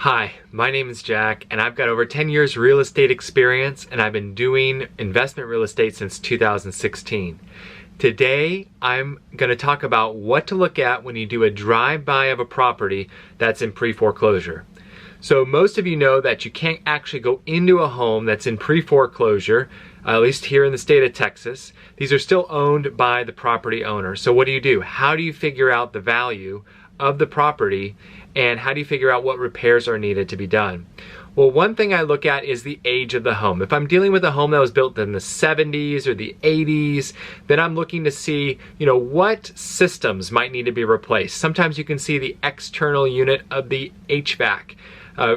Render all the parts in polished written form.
Hi, my name is Jack and I've got over 10 years real estate experience and I've been doing investment real estate since 2016. Today I'm going to talk about what to look at when you do a drive-by of a property that's in pre-foreclosure. So most of you know that you can't actually go into a home that's in pre-foreclosure, at least here in the state of Texas. These are still owned by the property owner. So what do? How do you figure out the value of the property and how do you figure out what repairs are needed to be done? Well, one thing I look at is the age of the home. If I'm dealing with a home that was built in the 70s or the 80s, then I'm looking to see, what systems might need to be replaced. Sometimes you can see the external unit of the HVAC.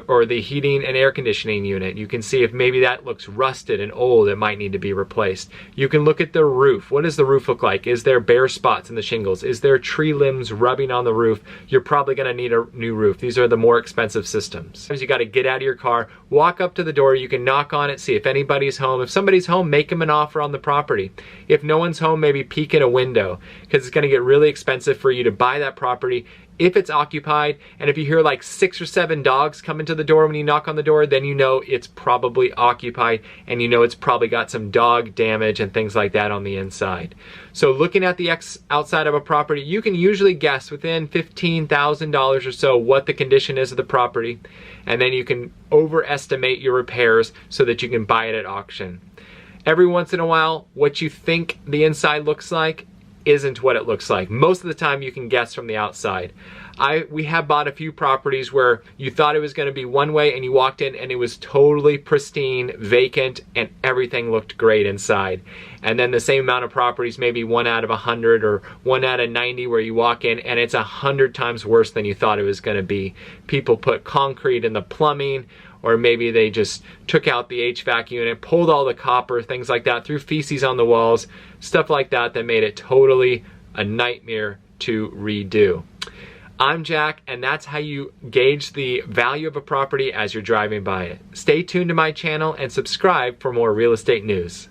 Or the heating and air conditioning unit. You can see if maybe that looks rusted and old, it might need to be replaced. You can look at the roof. What does the roof look like? Is there bare spots in the shingles? Is there tree limbs rubbing on the roof? You're probably gonna need a new roof. These are the more expensive systems. Sometimes you gotta get out of your car, walk up to the door, you can knock on it, see if anybody's home. If somebody's home, make them an offer on the property. If no one's home, maybe peek in a window, because it's gonna get really expensive for you to buy that property if it's occupied. And if you hear like 6 or 7 dogs come into the door when you knock on the door, then you know it's probably occupied and you know it's probably got some dog damage and things like that on the inside. So looking at the outside of a property, you can usually guess within $15,000 or so what the condition is of the property, and then you can overestimate your repairs so that you can buy it at auction. Every once in a while, what you think the inside looks like isn't what it looks like. Most of the time you can guess from the outside. We have bought a few properties where you thought it was going to be one way and you walked in and it was totally pristine, vacant, and everything looked great inside. And then the same amount of properties, maybe 1 out of 100 or 1 out of 90, where you walk in and it's 100 times worse than you thought it was going to be. People put concrete in the plumbing, or maybe they just took out the HVAC unit, pulled all the copper, things like that, threw feces on the walls, stuff like that that made it totally a nightmare to redo. I'm Jack, and that's how you gauge the value of a property as you're driving by it. Stay tuned to my channel and subscribe for more real estate news.